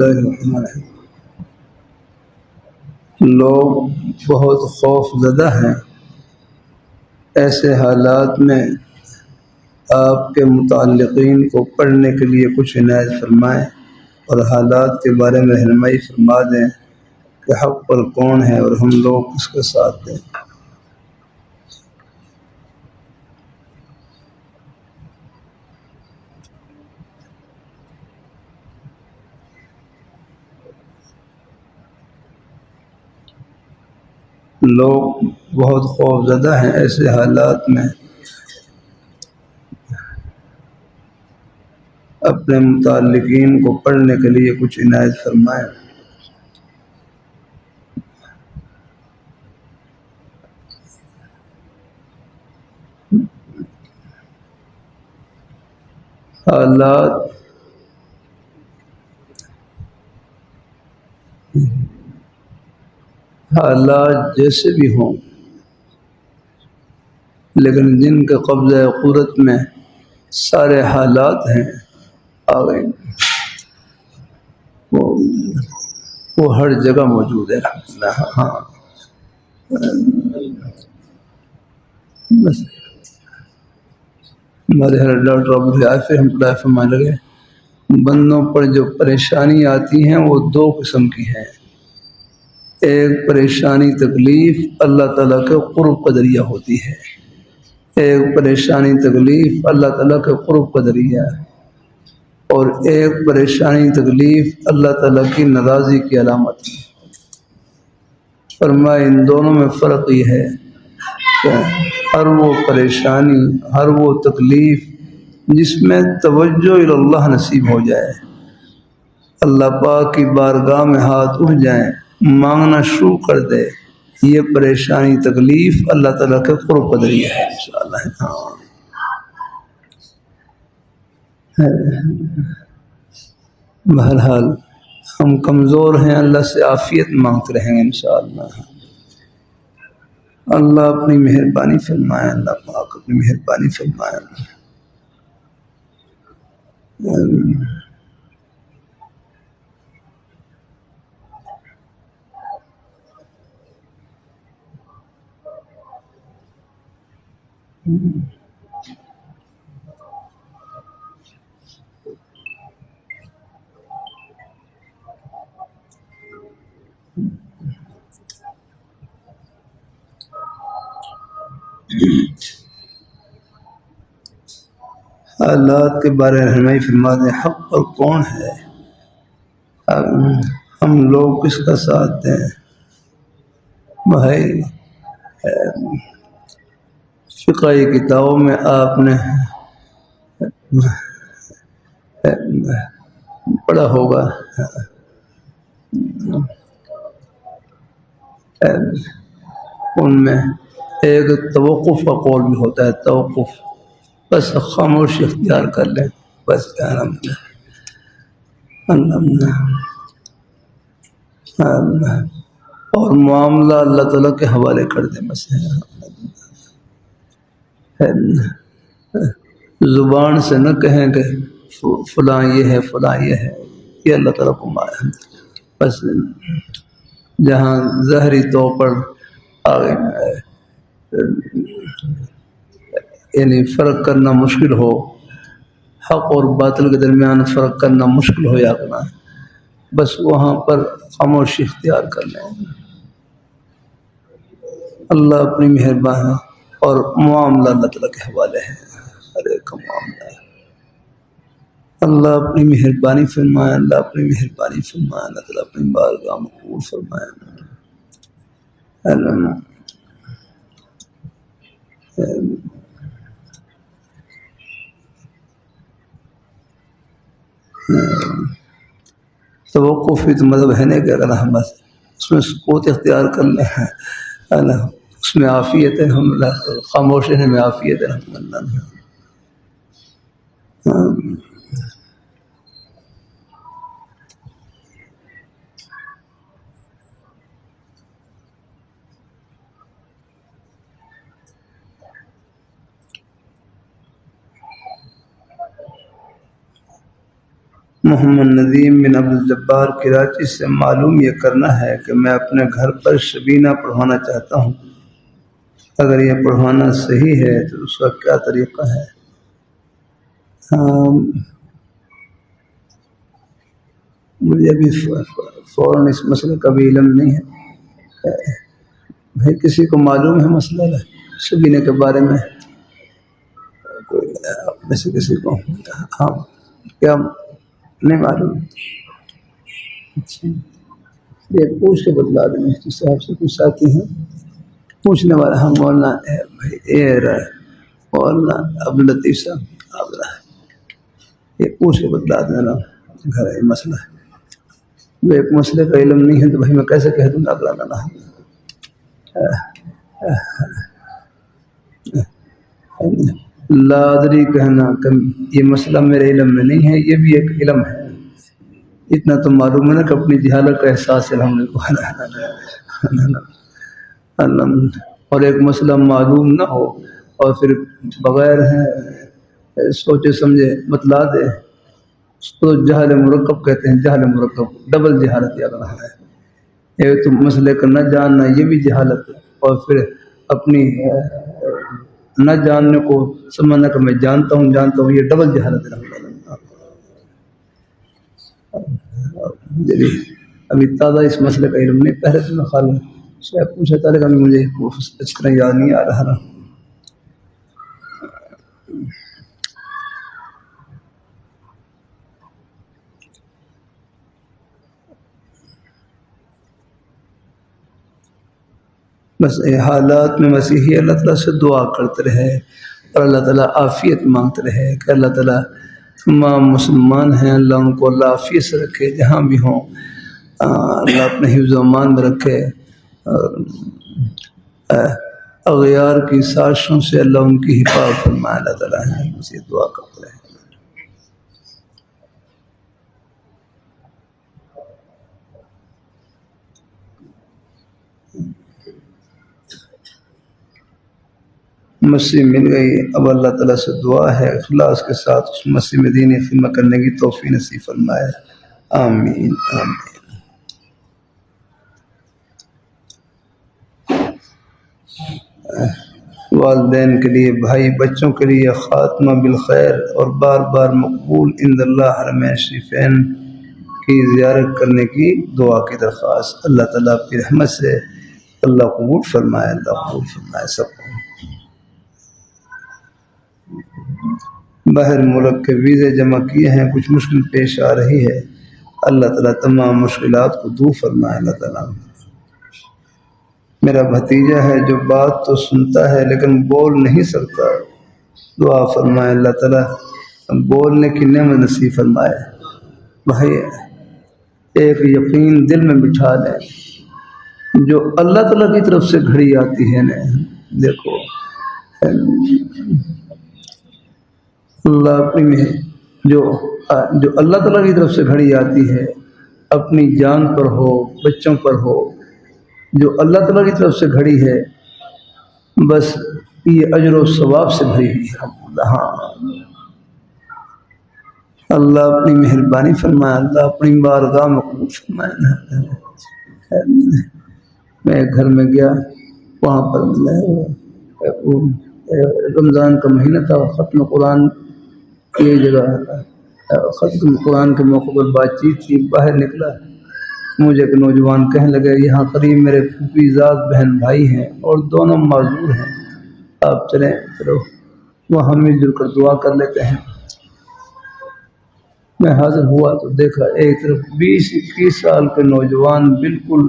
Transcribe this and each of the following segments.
اللہ الرحمن الرحیم۔ لوگ بہت خوف زدہ ہیں، ایسے حالات میں آپ کے متعلقین کو پڑھنے کے لیے کچھ عنایت فرمائیں اور حالات کے بارے میں رہنمائی فرما دیں کہ حق پر کون ہے اور ہم لوگ اس کے ساتھ دیں۔ لوگ بہت خوف زدہ ہیں، ایسے حالات میں اپنے متعلقین کو پڑھنے کے لیے کچھ عنایت فرمائیں۔ حالات جیسے بھی ہوں، لیکن جن کے قبضہ قدرت میں سارے حالات ہیں آگے وہ ہر جگہ موجود ہے الحمدللہ۔ ہاں بس ہمارے ہر ڈاکٹر عبدالعافی رحمۃ اللہ فرمانے لگے بندوں پر جو پریشانی آتی ہیں وہ دو قسم کی ہیں۔ ایک پریشانی تکلیف اللہ تعالیٰ کے قرب کا ذریعہ ہوتی ہے، ایک پریشانی تکلیف اللہ تعالیٰ کے قرب کا ذریعہ ہے، اور ایک پریشانی تکلیف اللہ تعالیٰ کی ناراضی کی علامت ہے۔ فرمایا ان دونوں میں فرق یہ ہے کہ ہر وہ پریشانی، ہر وہ تکلیف جس میں توجہ اللہ نصیب ہو جائے، اللہ پاک کی بارگاہ میں ہاتھ اٹھ جائیں، مانگنا شروع کر دے، یہ پریشانی تکلیف اللہ تعالیٰ کے قرب کا ذریعہ ہے انشاءاللہ۔ ہاں بہرحال ہم کمزور ہیں، اللہ سے عافیت مانگتے رہیں گے انشاءاللہ۔ اللہ اپنی مہربانی فرمائے، اللہ پاک اپنی مہربانی فرمائے۔ حالات کے بارے میں رہنمائی فرما دیں، حق پر کون ہے، ہم لوگ کس کا ساتھ دیں۔ بھائی فقہ کتابوں میں آپ نے پڑھا ہوگا، ان میں ایک توقف کا قول بھی ہوتا ہے، توقف، بس خاموشی اختیار کر لیں، بس الحمدللہ اور معاملہ اللہ تعالیٰ کے حوالے کر دیں بس۔ زبان سے نہ کہیں کہ فلاں یہ ہے فلاں یہ ہے، یہ اللہ تعالیٰ کو معلوم، بس جہاں ظاہری طور پر یعنی فرق کرنا مشکل ہو، حق اور باطل کے درمیان فرق کرنا مشکل ہو جانا، بس وہاں پر خاموشی اختیار کر لیں۔ اللہ اپنی مہربانی اور معاملہ اللہ تعالیٰ کے حوالے ہے، ہر ایک کا معاملہ ہے۔ اللہ اپنی مہربانی فرمائے، اللہ اپنی مہربانی فرمائے، اللہ تعالیٰ اپنی بارگاہ میں قبول فرمائے۔ توقف ہی تو مطلب ہے نہیں کہ اگر ہم بس اس میں سکوت اختیار کر لیں، اس میں عافیت ہے الحمدللہ، خاموش رہنے میں عافیت ہے الحمدللہ۔ محمد ندیم بن عبد الجبار کراچی سے معلوم یہ کرنا ہے کہ میں اپنے گھر پر شبینہ پڑھوانا چاہتا ہوں، اگر یہ پڑھوانا صحیح ہے تو اس کا کیا طریقہ ہے؟ مجھے ابھی فوراً اس مسئلے کا بھی علم نہیں ہے بھائی، کسی کو معلوم ہے مسئلہ شبینہ کے بارے میں؟ کوئی آپ میں سے کسی کو ہاں کیا نہیں معلوم؟ اچھا، یہ پوچھ کے بتلا دیں مفتی صاحب سے، کچھ ساتھی ہیں پوچھنے والا، ہم مولانا بھائی اے رہے مولانا عبداللطیف صاحب آپ رہے، یہ پوچھ کے بتلا دینا گھر ہے مسئلہ ہے، جو ایک مسئلے کا علم نہیں ہے تو بھائی میں کیسے کہہ دوں گا بلانا؟ لادری کہنا کہ یہ مسئلہ میرے علم میں نہیں ہے، یہ بھی ایک علم ہے، اتنا تو معلوم ہے نا کہ اپنی جہالت کا احساس ہے ہم نے اور ایک مسئلہ معلوم نہ ہو اور پھر بغیر سوچے سمجھے بتلا دے، اس کو جہل مرکب کہتے ہیں، جہل مرکب، ڈبل جہالت یاد رہا ہے، ایک تو مسئلے کا نہ جاننا یہ بھی جہالت ہے، اور پھر اپنی نہ جاننے کو سمجھنا کہ میں جانتا ہوں، یہ ڈبل جہالت ہے۔ ابھی تازہ اس مسئلے کا علم نہیں، پہلے تو میں خالی شاید پوچھا تھا لیکن مجھے اچھی طرح یاد نہیں آ رہا نا۔ بس حالات میں مسیحی اللہ تعالیٰ سے دعا کرتے رہے اور اللہ تعالیٰ عافیت مانگتے رہے کہ اللہ تعالیٰ تمام مسلمان ہیں، اللہ ان کو اللہ عافیت سے رکھے جہاں بھی ہوں، اللہ اپنے حفظ و امان میں رکھے، اغیار کی سازشوں سے اللہ ان کی حفاظت فرمائے، اللہ تعالیٰ ہے اسے دعا کرتے رہے۔ مسیح مل گئی، اب اللہ تعالیٰ سے دعا ہے اخلاص کے ساتھ اس مسیح میں دینی خدمت کرنے کی توفیق نصیب فرمائے، آمین آمین۔ والدین کے لیے، بھائی بچوں کے لیے خاتمہ بالخیر اور بار بار مقبول عند اللہ حرمین شریفین کی زیارت کرنے کی دعا کی درخواست، اللہ تعالیٰ کی رحمت سے اللہ قبول فرمائے، اللہ قبول فرمائے سب کو۔ باہر ملک کے ویزے جمع کیے ہیں، کچھ مشکل پیش آ رہی ہے، اللہ تعالیٰ تمام مشکلات کو دور فرمائے، اللہ تعالیٰ۔ میرا بھتیجا ہے جو بات تو سنتا ہے لیکن بول نہیں سکتا، دعا فرمائے اللہ تعالیٰ بولنے کی نعمت نصیب فرمائے۔ بھائی ایک یقین دل میں بٹھا لیں، جو اللہ تعالیٰ کی طرف سے گھڑی آتی ہے نا، دیکھو اللہ اپنی جو اللہ تعالیٰ کی طرف سے گھڑی آتی ہے، اپنی جان پر ہو بچوں پر ہو، جو اللہ تعالیٰ کی طرف سے گھڑی ہے بس یہ اجر و ثواب سے بھری ہوئی ہے۔ ہاں اللہ اپنی مہربانی فرمائے، اللہ اپنی بارگاہ میں قبول فرمائے۔ میں گھر میں گیا، وہاں پر رمضان کا مہینہ تھا، ختم قرآن کی جگہ ختم قرآن کے موقع پر بات چیت تھی، باہر نکلا، مجھے ایک نوجوان کہنے لگے یہاں قریب میرے پھوپھی زاد بہن بھائی ہیں اور دونوں معذور ہیں، آپ چلیں چلو وہاں مل جل کر دعا کر لیتے ہیں۔ میں حاضر ہوا تو دیکھا ایک طرف 20-21 سال کے نوجوان، بالکل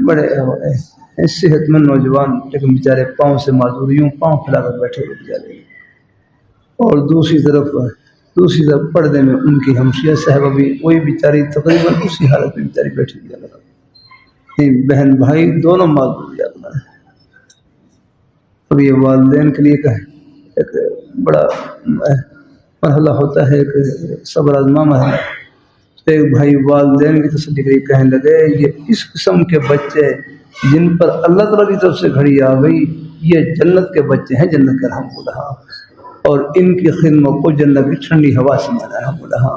بڑے صحت مند نوجوان، لیکن بیچارے پاؤں سے معذور، یوں پاؤں پھیلا کر بیٹھے ہوئے بیچارے، اور دوسری طرف پردے میں ان کی ہمشیرہ صاحبہ بھی وہی بیچاری تقریباً اسی حالت میں بیچاری بیٹھی ہوئی، بہن بھائی دونوں معذور جاتا ہے۔ اب یہ والدین کے لیے ایک بڑا مرحلہ ہوتا ہے، ایک صبر آزما ہے۔ ایک بھائی والدین کی تسلی کے لیے کہنے لگے یہ اس قسم کے بچے جن پر اللہ تعالیٰ کی طرف سے گھڑی آ گئی، یہ جنت کے بچے ہیں، جنت کے الحمدللہ، اور ان کی خدمت کو جنت کی ٹھنڈی ہوا سے ملا الحمدللہ۔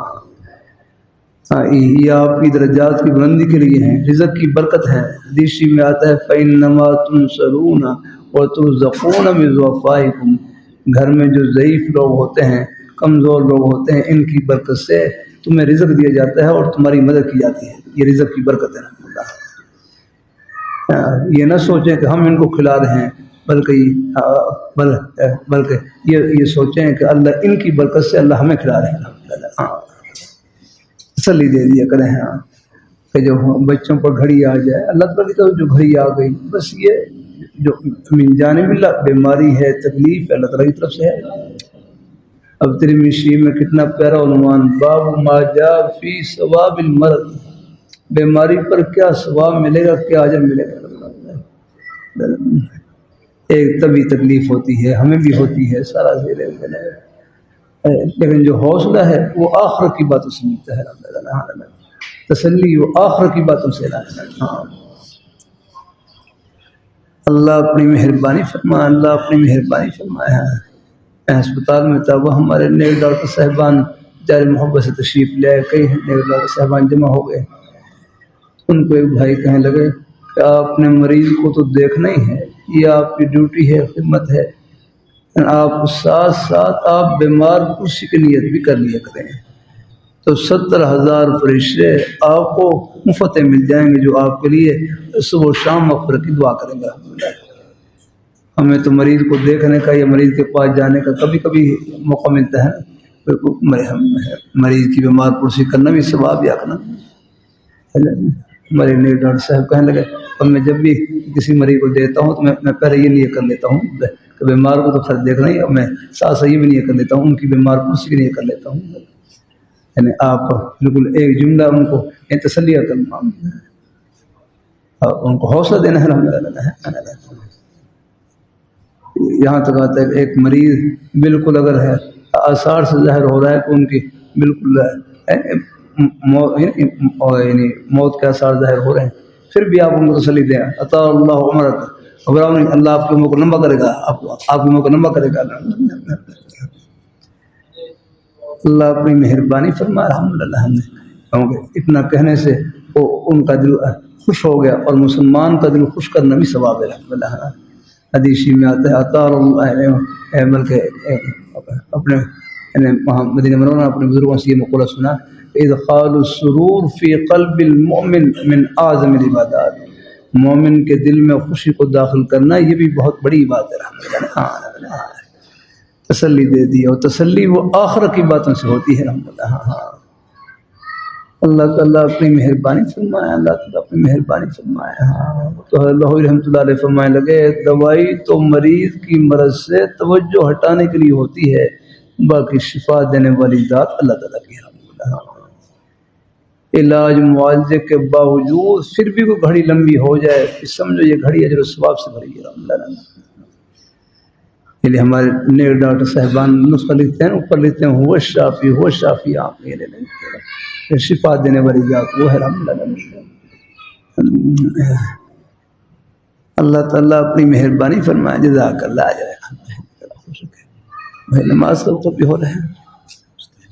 یہ آپ کی درجات کی بلندی کے لیے ہیں، رزق کی برکت ہے۔ حدیث میں آتا ہے فَإِنَّمَا تُنصَرُونَ وَتُرْزَقُونَ بِضُعَفَائِكُمْ، گھر میں جو ضعیف لوگ ہوتے ہیں، کمزور لوگ ہوتے ہیں، ان کی برکت سے تمہیں رزق دیا جاتا ہے اور تمہاری مدد کی جاتی ہے۔ یہ رزق کی برکت ہے۔ یہ نہ سوچیں کہ ہم ان کو کھلا رہے ہیں، بلکہ یہ سوچیں کہ اللہ ان کی برکت سے اللہ ہمیں کھلا رہے ہیں۔ تسلی دے دیا کریں کہ جو بچوں پر گھڑی آ جائے، اللہ تعالیٰ کی طرف جو گھڑی آ گئی، بس یہ جو من جانب اللہ بیماری ہے، تکلیف ہے، اللہ تعالیٰ کی طرف سے ہے۔ اب ترمذی میں کتنا پیارا عنوان، باب ما جاء فی ثواب المرض، بیماری پر کیا ثواب ملے گا، کیا اجر ملے گا۔ ایک طبی تکلیف ہوتی ہے، ہمیں بھی ہوتی ہے، سارا زیر لیکن جو حوصلہ ہے وہ آخرت کی باتوں سے ملتا ہے، تسلی وہ آخرت کی باتوں سے اللہ اپنی مہربانی فرمائے، اللہ اپنی مہربانی فرمائے۔ میں ہسپتال میں تھا، وہ ہمارے نیک ڈاکٹر صاحبان جاری محبت سے تشریف لے آئے، کئی نیک ڈاکٹر صاحبان جمع ہو گئے۔ ان کو ایک بھائی کہنے لگے کہ آپ نے مریض کو تو دیکھنا ہی ہے، یہ آپ کی ڈیوٹی ہے، خدمت ہے، آپ ساتھ ساتھ آپ بیمار کرسی کی نیت بھی کر لیا کریں، تو 70,000 فرشتے آپ کو مفت مل جائیں گے، جو آپ کے لیے صبح و شام مغفرت کی دعا کریں گے۔ ہمیں تو مریض کو دیکھنے کا یا مریض کے پاس جانے کا کبھی کبھی موقع ملتا ہے، مریض کی بیمار پرسی کرنا بھی ثواب یا کرنا۔ ہمارے نیک ڈاکٹر صاحب کہنے لگے، اب میں جب بھی کسی مریض کو دیتا ہوں تو میں پہلے یہ نیت کر لیتا ہوں کہ بیمار کو تو خیر دیکھنا ہی، میں ساتھ ساتھ یہ بھی نیت کر لیتا ہوں ان کی بیمار پرسی کی نیت کر لیتا ہوں، یعنی آپ بالکل ایک جملہ ان کو تسلیہ کرنا، ان کو حوصلہ دینا ہے۔ یہاں تک آتا ہے کہ ایک مریض بالکل اگر ہے آثار سے ظاہر ہو رہا ہے کہ ان کی بالکل یعنی موت کے آثار ظاہر ہو رہے ہیں، پھر بھی آپ ان کو تسلی دیں، عطا اللہ عمرک، اللہ آپ کی عمر کو لمبا کرے گا، آپ کی عمر کو لمبا کرے گا۔ اللہ اپنی مہربانی فرمائے۔ الحمدللہ ہم نے اتنا کہنے سے وہ ان کا دل خوش ہو گیا، اور مسلمان کا دل خوش کرنا بھی ثواب ہے۔ الحمدللہ حدیث میں آتا ہے عطا اللہ، بلکہ اپنے وہاں مدینہ منورہ اپنے بزرگوں سے یہ مقولہ سنا، ادخال السرور فی قلب المؤمن من اعظم العبادات، مومن کے دل میں خوشی کو داخل کرنا یہ بھی بہت بڑی بات ہے۔ تسلی دے دی، اور تسلی وہ آخرت کی باتوں سے ہوتی ہے۔ اللہ تعالیٰ اپنی مہربانی فرمائے، اللہ تعالیٰ اپنی مہربانی فرمائے۔ تو اللہ رحمۃ اللہ علیہ فرمائے لگے، دوائی تو مریض کی مرض سے توجہ ہٹانے کے لیے ہوتی ہے، باقی شفا دینے والی ذات اللہ تعالیٰ کی ہے۔ علاج معالجے کے باوجود پھر بھی کوئی گھڑی لمبی ہو جائے، سمجھو یہ گھڑی اجر و ثواب سے بھری ہے۔ اس لیے ہمارے نیک ڈاکٹر صاحبان نسخہ لکھتے ہیں، اوپر لکھتے ہیں ہو شافی، ہو شافی، آپ یہ لے لیں، شفا دینے والی ذات وہ ہے۔ اللہ تعالیٰ اپنی مہربانی فرمائے، جزاک اللہ جائے۔ بھائی نماز کا بھی ہو رہے ہیں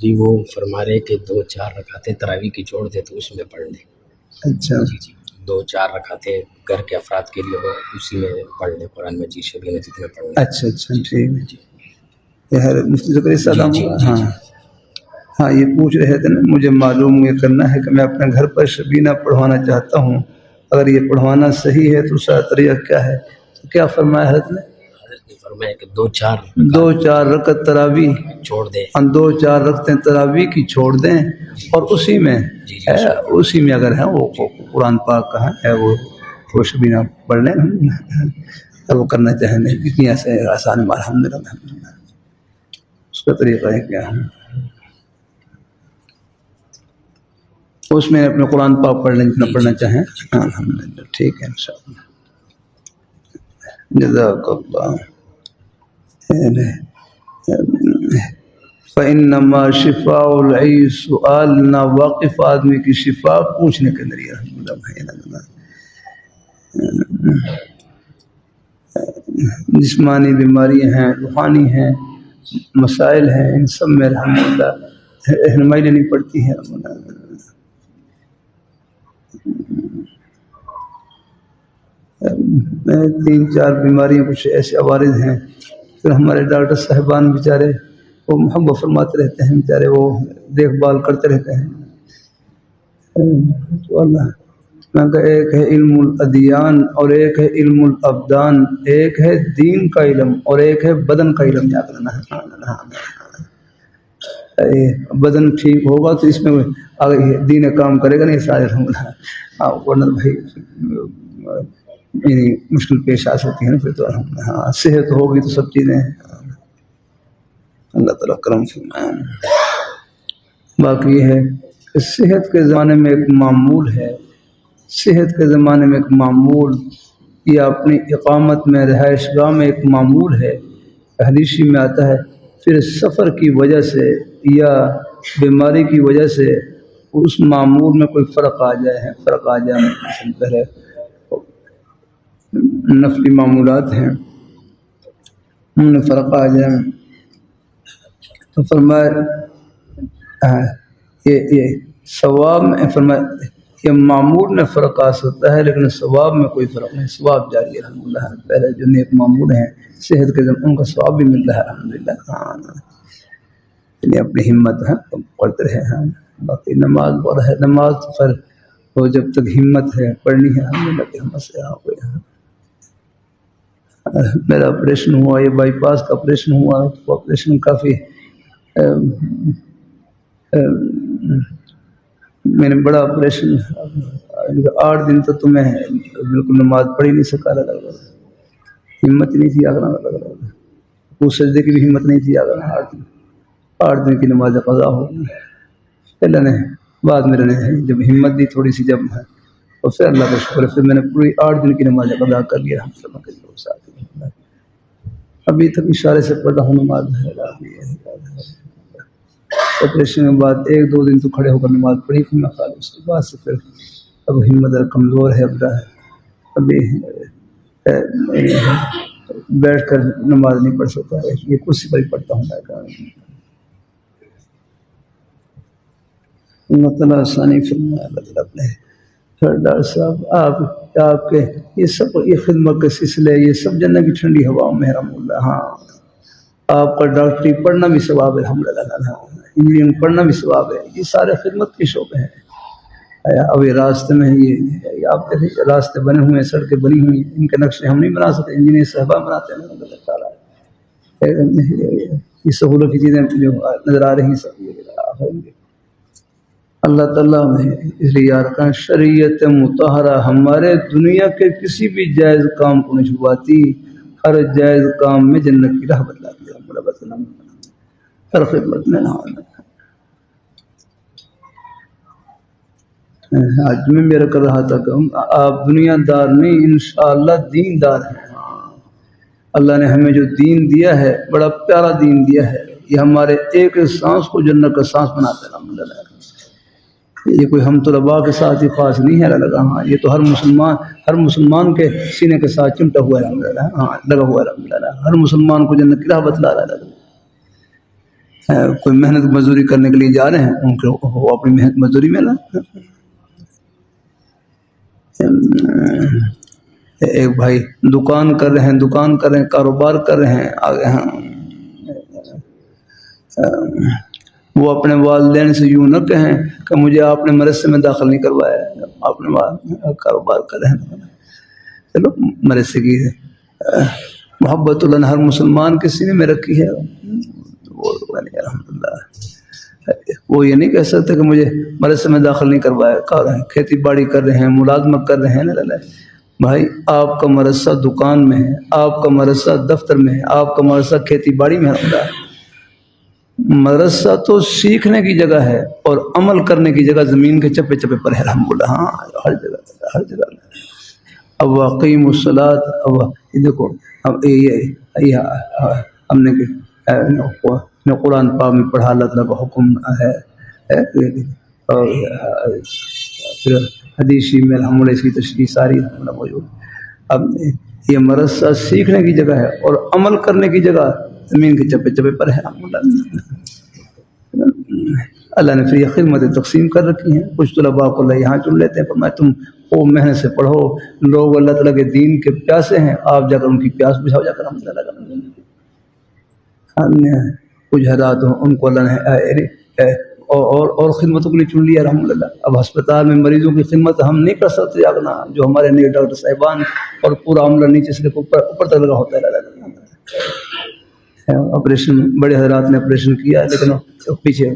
جی، وہ فرما رہے کہ 2-4 رکعتیں تراویح کی جوڑ دے تو اس میں پڑھ لیں۔ اچھا جی 2-4 رکعتیں گھر کے افراد کے لیے ہو، اسی میں پڑھ لیں، قرآن مجید شبیہ مجید میں پڑھ لیں۔ اچھا ٹھیک ہے۔ یہ ہے مفتی زکریا صاحب، ہاں یہ پوچھ رہے تھے نا، مجھے معلوم یہ کرنا ہے کہ میں اپنے گھر پر شبینہ پڑھوانا چاہتا ہوں، اگر یہ پڑھوانا صحیح ہے تو اس کا طریقہ کیا ہے؟ کیا فرمایا حضرت نے؟ فرمایا کہ 2-4 رکعت تراویح چھوڑ دیں، 2-4 رکعتیں تراویح کی چھوڑ دیں، اور اسی میں اگر ہے وہ قرآن پاک کا ہے وہ شبینہ پڑھ لیں، اگر وہ کرنا چاہیں نہیں، اتنی ایسے آسان الحمدللہ اس کا طریقہ ہے کیا ہے، اس میں اپنے قرآن پاک پڑھ لیں جتنا پڑھنا چاہیں۔ الحمدللہ ٹھیک ہے انشاءاللہ، جزاک اللہ۔ فإنما شفاء العی سؤال، نا واقف آدمی کی شفا پوچھنے کے ذریعے۔ جسمانی بیماریاں ہیں، روحانی ہیں، مسائل ہیں، ان سب میں الحمدللہ رہنمائی لینی پڑتی ہے۔ 3-4 بیماریاں کچھ ایسے عوارض ہیں. پھر ہمارے ڈاکٹر صاحبان بیچارے وہ محبت فرماتے رہتے ہیں، بیچارے وہ دیکھ بھال کرتے رہتے ہیں. تو اللہ میں کہ ایک ہے علم الادیان اور ایک ہے علم الابدان، ایک ہے دین کا علم اور ایک ہے بدن کا علم. یاد رکھنا بدن ٹھیک ہوگا تو اس میں آگے دین کام کرے گا نہیں سارے ورنہ بھائی مشکل پیش آ سکتی ہے نا. پھر تو ہاں صحت ہوگی تو سب چیزیں اللہ تعالیٰ کرم فرمائے. باقی یہ ہے کہ صحت کے زمانے میں ایک معمول ہے، صحت کے زمانے میں ایک معمول یا اپنی اقامت میں رہائش گاہ میں ایک معمول ہے. حدیثی میں آتا ہے پھر سفر کی وجہ سے یا بیماری کی وجہ سے اس معمول میں کوئی فرق آ جائے پہلے نفلی معمولات ہیں ان میں فرق آ جائے تو فرمایا یہ ثواب میں فرمایا یہ معمول میں فرق آ سکتا ہے لیکن ثواب میں کوئی فرق نہیں. ثواب جاری ہے الحمدللہ. پہلے جو نیک معمول ہیں صحت کے ان کا ثواب بھی مل رہا ہے الحمدللہ. ہاں اپنی ہمت ہے پڑھتے رہے ہیں. باقی نماز پڑھ ہے، نماز پر وہ جب تک ہمت ہے پڑھنی ہے الحمدللہ کی ہمت سے. میرا آپریشن ہوا، یہ بائی پاس کا آپریشن ہوا تو آپریشن کافی میں نے بڑا آپریشن 8 دن تو میں بالکل نماز پڑھ ہی نہیں سکا. ہمت نہیں تھی آگرہ اس سجدے کی بھی ہمت نہیں تھی آگرہ. 8 دن کی نماز قضا ہو گئی. اللہ نے بعد میں جب ہمت دی تھوڑی سی جب ہے اور پھر اللہ کا شکر ہے پھر میں نے پوری 8 دن کی نماز قضا کر لیا. ابھی تک اشارے سے پڑھ رہا ہوں نماز. آپریشن کے بعد 1-2 دن تو کھڑے ہو کر نماز پڑھی تھی میں خالی. اس کے بعد سے پھر اب ہمت کمزور ہے. ابھی بیٹھ کر نماز نہیں پڑھ سکتا ہے، یہ کرسی پر ہی پڑھتا ہوں. اللہ تعالیٰ آسانی فرمائے. اللہ تعالیٰ اپنے ڈاکٹر صاحب آپ کے یہ خدمت کے سلسلے یہ سب جنت کی ٹھنڈی ہوا میں رحم اللہ. ہاں آپ کا ڈاکٹری پڑھنا بھی ثواب ہے الحمدللہ. انجینئرنگ پڑھنا بھی ثواب ہے. یہ سارے خدمت کے شعبے ہیں. اب یہ راستے میں یہ آپ دیکھیں راستے بنے ہوئے ہیں، سڑکیں بنی ہوئی ہیں، ان کے نقشے ہم نہیں بنا سکتے، انجینئر صاحبان بناتے ہیں. اللہ تعالیٰ یہ سہولت کی چیزیں جو نظر آ رہی ہیں سب اللہ تعالیٰ نے اس لیے یاد رکھا شریعت مطہرہ ہمارے دنیا کے کسی بھی جائز کام کو نہیں چھپاتی، ہر جائز کام میں جنت کی راہ بتلاتی ہے. ہر خدمت میں آج میں میرا کر رہا تھا کہ آپ دنیا دار نہیں انشاءاللہ دین دار ہیں. اللہ نے ہمیں جو دین دیا ہے بڑا پیارا دین دیا ہے. یہ ہمارے ایک سانس کو جنت کا سانس بناتا ہے الحمدللہ. یہ کوئی ہم طلباء کے ساتھ ہی خاص نہیں ہے لگا. ہاں یہ تو ہر مسلمان کے سینے کے ساتھ چمٹا ہوا ہے الحمدللہ. ہاں لگا ہوا ہے الحمدللہ. ہر مسلمان کو جنت کی راہ بتلا رہا ہے. کوئی محنت مزدوری کرنے کے لیے جا رہے ہیں ان کو وہ اپنی محنت مزدوری میں نا. ایک بھائی دکان کر رہے ہیں کاروبار کر رہے ہیں آگے. ہاں وہ اپنے والدین سے یوں نہ کہیں کہ مجھے آپ نے مدرسے میں داخل نہیں کروایا، آپ نے کاروبار کر رہے ہیں. چلو مدرسے کی محبت اللہ نے ہر مسلمان کے سینے میں رکھی ہے. الحمدللہ وہ یہ نہیں کہہ سکتے کہ مجھے مدرسے میں داخل نہیں کروایا. کھیتی باڑی کر رہے ہیں، ملازمت کر رہے ہیں نا. بھائی آپ کا مدرسہ دکان میں ہے، آپ کا مدرسہ دفتر میں ہے، آپ کا مدرسہ کھیتی باڑی میں ہے. مدرسہ تو سیکھنے کی جگہ ہے اور عمل کرنے کی جگہ زمین کے چپے چپے پر ہے الحمدللہ. ہاں ہر جگہ. اب واقعیم الصلاۃ اب دیکھو اب ہم نے قرآن پاک میں پڑھا اللہ تعالیٰ کا حکم ہے اور پھر حدیثی میں الحمدللہ اس کی تشریح ساری موجود. اب یہ مدرسہ سیکھنے کی جگہ ہے اور عمل کرنے کی جگہ زمین کے چپے چپے پر ہے. اللہ نے پھر یہ خدمت تقسیم کر رکھی ہیں. کچھ طلباء کو اللہ یہاں چن لیتے ہیں، فرمایا تم وہ محنت سے پڑھو. لوگ اللہ تعالیٰ کے دین کے پیاسے ہیں، آپ جا کر ان کی پیاس بجھاؤ جا کر. ہم کچھ حضرات ہوں ان کو اللہ نے اور خدمتوں کے لیے چن لیا الحمد للہ. اب ہسپتال میں مریضوں کی خدمت ہم نہیں کر سکتے اپنا، جو ہمارے نیے ڈاکٹر صاحبان اور پورا عملہ نیچے سے اوپر تک لگا ہوتا ہے. آپریشن بڑے حضرات نے آپریشن کیا، لیکن پیچھے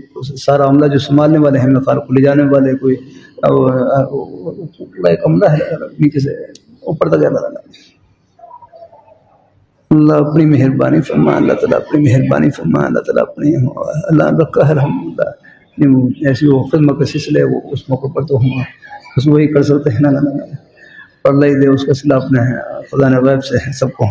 سارا عملہ جو سنبھالنے والے ہیں مقار کو لے جانے والے کوئی پورا ایک عملہ ہے نیچے سے اوپر تک جانا. اللہ اپنی مہربانی فرما، اللہ تعالیٰ اپنی مہربانی فرما، اللہ تعالیٰ اپنی اللہ رکھا ہے الحمد للہ. ایسی وہ خدمت کا سلسلہ ہے، وہ اس موقع پر تو ہم بس وہی کر سکتے ہیں. نا اللہ ہی دے اس کا صلہ اپنے ہیں، خدا نے غیب سے ہے سب کو.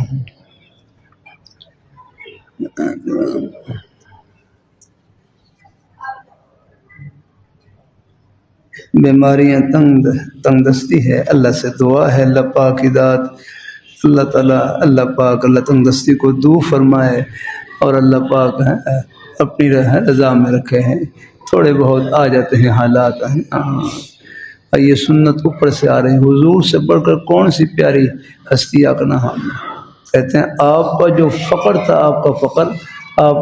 بیماریاں تنگ دستی ہے، اللہ سے دعا ہے اللہ پاک کی ذات اللہ تعالیٰ اللہ پاک اللہ تنگ دستی کو دور فرمائے اور اللہ پاک اپنی رضا میں رکھے ہیں. تھوڑے بہت آ جاتے ہیں حالات یہ سنت اوپر سے آ رہی. حضور سے بڑھ کر کون سی پیاری ہستی کا نام کہتے ہیں. آپ کا جو فقر تھا، آپ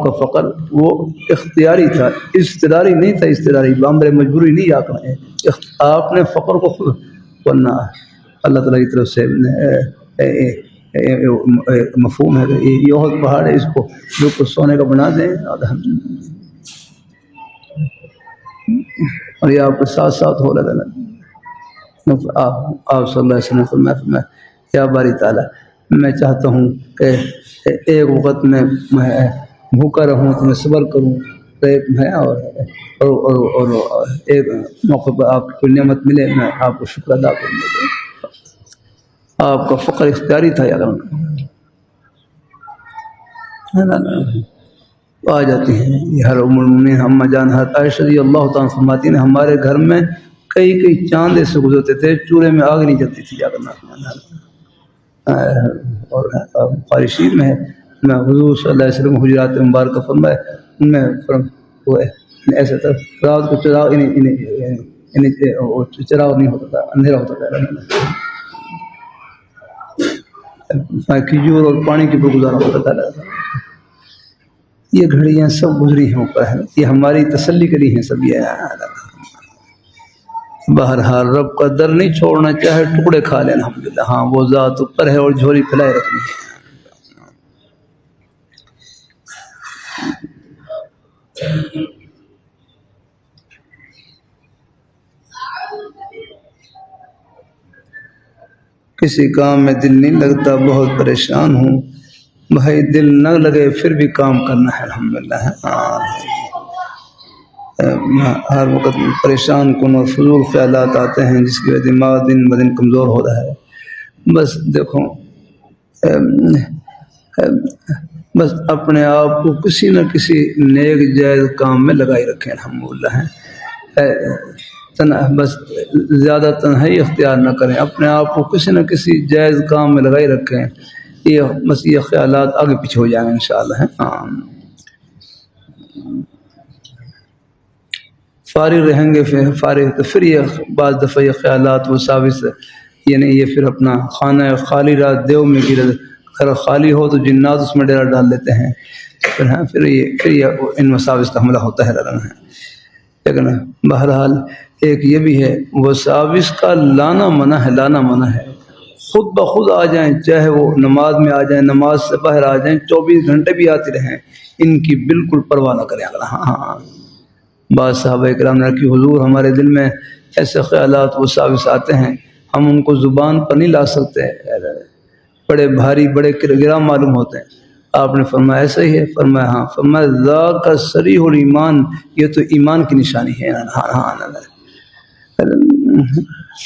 کا فقر وہ اختیاری تھا، اضطراری نہیں تھا. اضطراری بامر مجبوری نہیں آکنا ہے. آپ نے فقر کو خود ورنہ اللہ تعالیٰ کی طرف سے مفہوم ہے کہ یہ بہت پہاڑ ہے، اس کو بالکل سونے کا بنا دیں اور یہ آپ کے ساتھ ساتھ ہو رہا ہے. آپ صلی اللہ علیہ وسلم فرمایا یا باری تعالیٰ میں چاہتا ہوں کہ ایک وقت میں بھوکا رہوں تو میں صبر کروں اور ایک موقع پر آپ کو نعمت ملے میں آپ کو شکر ادا کروں. آپ کا فقر اختیاری تھا یار. آ جاتی ہیں یہ ہر ام المؤمنین ہم جان عائشہ رضی اللہ تعالیٰ فرماتی ہیں ہمارے گھر میں کئی چاند سے گزرتے تھے، چولہے میں آگ نہیں جلتی تھی. جا کر اور فارشین میں میں حضور صلی اللہ علیہ وسلم حجرات مبارکہ فرمائے ان میں ایسا تھا رات کو چراغ نہیں ہوتا تھا، اندھیرا ہوتا تھا. کھجور اور پانی کے اوپر گزارا ہوتا تھا. یہ گھڑیاں سب گزری ہیں اوپر ہے، یہ ہماری تسلی کے لیے ہیں سب. یہ بہرحال رب کا در نہیں چھوڑنا، چاہے ٹکڑے کھا لیں الحمدللہ. ہاں وہ ذات اوپر ہے اور جھولی پھیلائے رکھنی ہے. کسی کام میں دل نہیں لگتا، بہت پریشان ہوں. بھائی دل نہ لگے پھر بھی کام کرنا ہے الحمدللہ. ہر وقت پریشان کن اور فضول خیالات آتے ہیں جس کی وجہ دماغ دن بدن کمزور ہو رہا ہے. بس دیکھو بس اپنے آپ کو کسی نہ کسی نیک جائز کام میں لگائی رکھیں الحمدللہ. بس زیادہ تنہائی اختیار نہ کریں، اپنے آپ کو کسی نہ کسی جائز کام میں لگائی رکھیں. بس یہ خیالات آگے پیچھے ہو جائیں گے انشاءاللہ. فارغ رہیں گے فارغ تو پھر یہ بعض دفعہ یہ خیالات وہ ثابت یعنی یہ پھر اپنا خانہ خالی رات دیو میں گرے. اگر خالی ہو تو جنات اس میں ڈیرا ڈال دیتے ہیں. پھر یہ ان مساوس کا حملہ ہوتا ہے. لیکن بہرحال ایک یہ بھی ہے وساوس کا لانا منع ہے. خود بخود آ جائیں، چاہے وہ نماز میں آ جائیں، نماز سے باہر آ جائیں، 24 گھنٹے بھی آتی رہیں، ان کی بالکل پرواہ نہ کریں. بعض صحابہ کرام نے کہ حضور ہمارے دل میں ایسے خیالات وساوس آتے ہیں ہم ان کو زبان پر نہیں لا سکتے، بڑے بھاری بڑے گرا معلوم ہوتے ہیں. آپ نے فرمایا ایسا ہی ہے؟ فرمایا ہاں. فرمایا ذاک صریح الایمان، یہ تو ایمان کی نشانی ہے.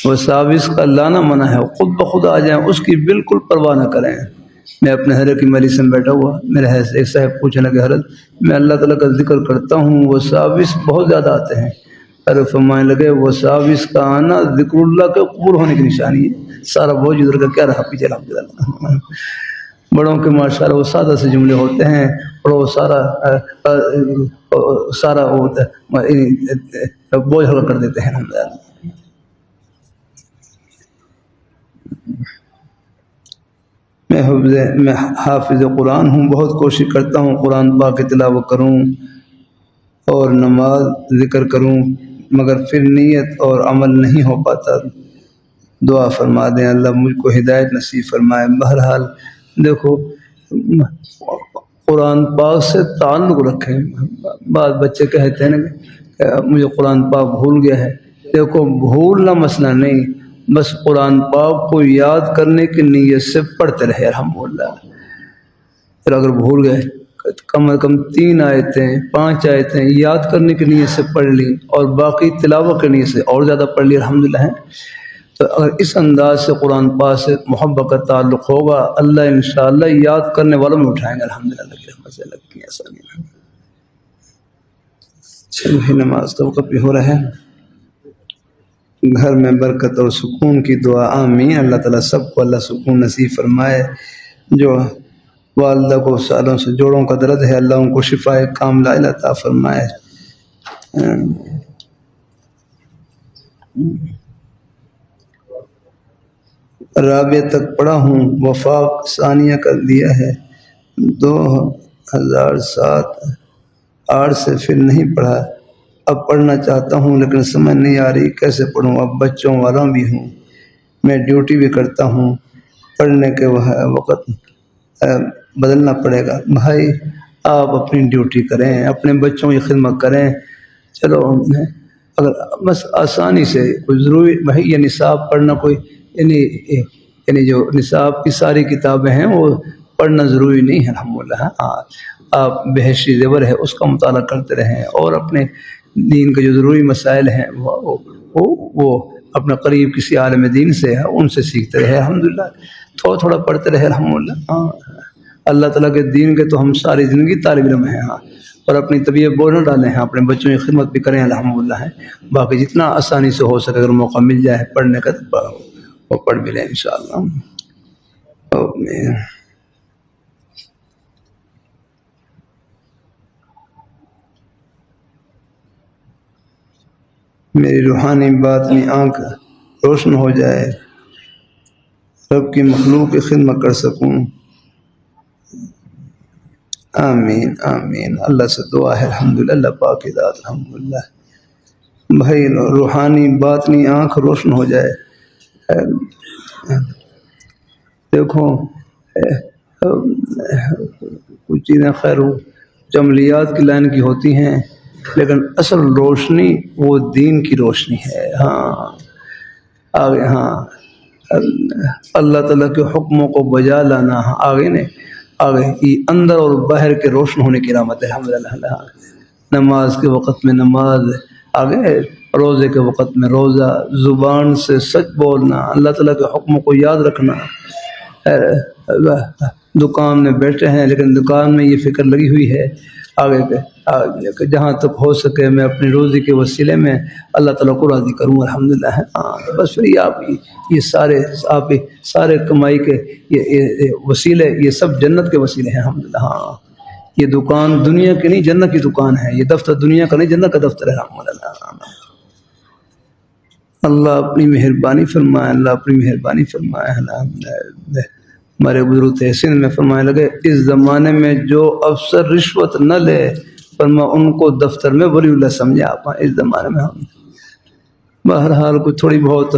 وساوس کا لانا منع ہے، خود بخود آ جائیں، اس کی بالکل پرواہ نہ کریں. میں اپنے حضرت کی مجلس میں بیٹھا ہوا، میرے ایک صاحب پوچھنے لگے حضرت میں اللہ تعالیٰ کا ذکر کرتا ہوں وساوس بہت زیادہ آتے ہیں. حضرت فرمانے لگے وساوس کا آنا ذکر اللہ کے قبول ہونے کی نشانی ہے. سارا بوجھ ادھر کا کیا رہا پیچھے الحمدللہ. بڑوں کے ماشاءاللہ وہ سادہ سے جملے ہوتے ہیں اور وہ سارا بوجھ ہلکا کر دیتے ہیں الحمدللہ. میں حافظ قرآن ہوں، بہت کوشش کرتا ہوں قرآن پاک کی تلاوت کروں اور نماز ذکر کروں، مگر پھر نیت اور عمل نہیں ہو پاتا۔ دعا فرما دیں اللہ مجھ کو ہدایت نصیب فرمائے۔ بہرحال دیکھو قرآن پاک سے تعلق رکھیں۔ بعض بچے کہتے ہیں نا کہ مجھے قرآن پاک بھول گیا ہے، دیکھو بھولنا مسئلہ نہیں، بس قرآن پاک کو یاد کرنے کی نیت سے پڑھتے رہے الحمدللہ۔ پھر اگر بھول گئے کم از کم 3 آیتیں 5 آیتیں یاد کرنے کی نیت سے پڑھ لی اور باقی تلاوت کی نیت سے اور زیادہ پڑھ لی الحمدللہ ہے۔ تو اگر اس انداز سے قرآن پاک سے محبت کا تعلق ہوگا، اللہ انشاءاللہ یاد کرنے والوں میں اٹھائیں گے الحمدللہ، اللہ کی رحمت سے، اللہ کی آسانی ہے۔ چلیے نماز کا وقت بھی ہو رہا ہے، گھر میں برکت اور سکون کی دعا آمین۔ اللہ تعالیٰ سب کو اللہ سکون نصیب فرمائے۔ جو والدہ کو سالوں سے جوڑوں کا درد ہے، اللہ ان کو شفائے کاملہ عطا فرمائے۔ رابعہ تک پڑھا ہوں، وفاق ثانیہ کر دیا ہے، 2007-8 سے پھر نہیں پڑھا، اب پڑھنا چاہتا ہوں لیکن سمجھ نہیں آ رہی کیسے پڑھوں، اب بچوں والا بھی ہوں، میں ڈیوٹی بھی کرتا ہوں، پڑھنے کے وقت بدلنا پڑے گا۔ بھائی آپ اپنی ڈیوٹی کریں، اپنے بچوں کی خدمت کریں، چلو اگر بس آسانی سے کوئی ضروری بھائی یہ نصاب پڑھنا کوئی یعنی جو نصاب کی ساری کتابیں ہیں وہ پڑھنا ضروری نہیں ہے الحمدللہ۔ ہاں آپ بحثی زیور ہے اس کا مطالعہ کرتے رہیں اور اپنے دین کے جو ضروری مسائل ہیں وہ اپنے قریب کسی عالم دین سے ہے ان سے سیکھتے رہے الحمدللہ، تھوڑا تھوڑا پڑھتے رہے الحمدللہ۔ ہاں اللہ تعالیٰ کے دین کے تو ہم ساری زندگی طالب علم ہیں، ہاں، اور اپنی طبیعت بوجھ نہ ڈالیں ہیں، اپنے بچوں کی خدمت بھی کریں الحمدللہ ہے۔ باقی جتنا آسانی سے ہو سکے اگر موقع مل جائے پڑھنے کا تو وہ پڑھ بھی لیں انشاءاللہ۔ میری روحانی باطنی آنکھ روشن ہو جائے، رب کی مخلوق کی خدمت کر سکوں، آمین آمین۔ اللہ سے دعا ہے الحمدللہ، اللہ پاک کی ذات الحمدللہ۔ بھائی روحانی باطنی آنکھ روشن ہو جائے، دیکھو کچھ چیزیں خیر عملیات کی لائن کی ہوتی ہیں لیکن اصل روشنی وہ دین کی روشنی ہے۔ ہاں آگے، ہاں اللہ تعالیٰ کے حکموں کو بجا لانا، آگے نہیں آگے یہ اندر اور باہر کے روشن ہونے کی علامت ہے الحمدللہ۔ نماز کے وقت میں نماز، آگے روزے کے وقت میں روزہ، زبان سے سچ بولنا، اللہ تعالیٰ کے حکموں کو یاد رکھنا۔ دکان میں بیٹھے ہیں لیکن دکان میں یہ فکر لگی ہوئی ہے آگے کہ جہاں تک ہو سکے میں اپنی روزی کے وسیلے میں اللہ تعالیٰ کو راضی کروں الحمدللہ۔ ہاں بس پھر آپ یہ سارے کمائی کے یہ وسیلے، یہ سب جنت کے وسیلے ہیں الحمدللہ۔ ہاں یہ دکان دنیا کی نہیں جنت کی دکان ہے، یہ دفتر دنیا کا نہیں جنت کا دفتر ہے الحمدللہ۔ اللہ اپنی مہربانی فرمائے، اللہ اپنی مہربانی فرمائے۔ ہمارے بزرگ تھے سندھ میں فرمانے لگے اس زمانے میں جو افسر رشوت نہ لے فرما ان کو دفتر میں ولی اللہ سمجھا۔ آپ اس زمانے میں ہم بہرحال کوئی تھوڑی بہت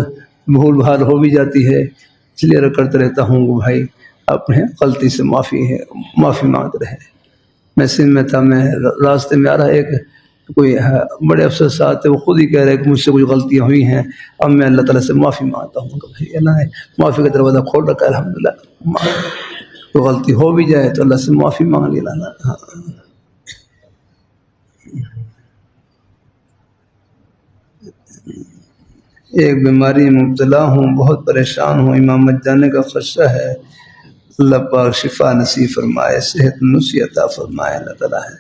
بھول بھال ہو بھی جاتی ہے، اس لیے کرتے رہتا ہوں کہ بھائی اپنے غلطی سے معافی مانگتے رہے۔ میں سندھ میں تھا، میں راستے میں آ رہا ایک کوئی بڑے افسر صاحب تھے، وہ خود ہی کہہ رہے کہ مجھ سے کچھ غلطیاں ہوئی ہیں، اب میں اللہ تعالیٰ سے معافی مانگتا ہوں کہ بھائی اللہ نے معافی کا دروازہ کھول رکھا ہے الحمدللہ۔ کوئی غلطی ہو بھی جائے تو اللہ سے معافی مانگ لی لانا۔ ہاں ایک بیماری میں مبتلا ہوں، بہت پریشان ہوں، امامت جانے کا خدشہ ہے، اللہ پاک شفا نصیب فرمائے، صحت نصیحت عطا فرمائے اللہ تعالیٰ ہے۔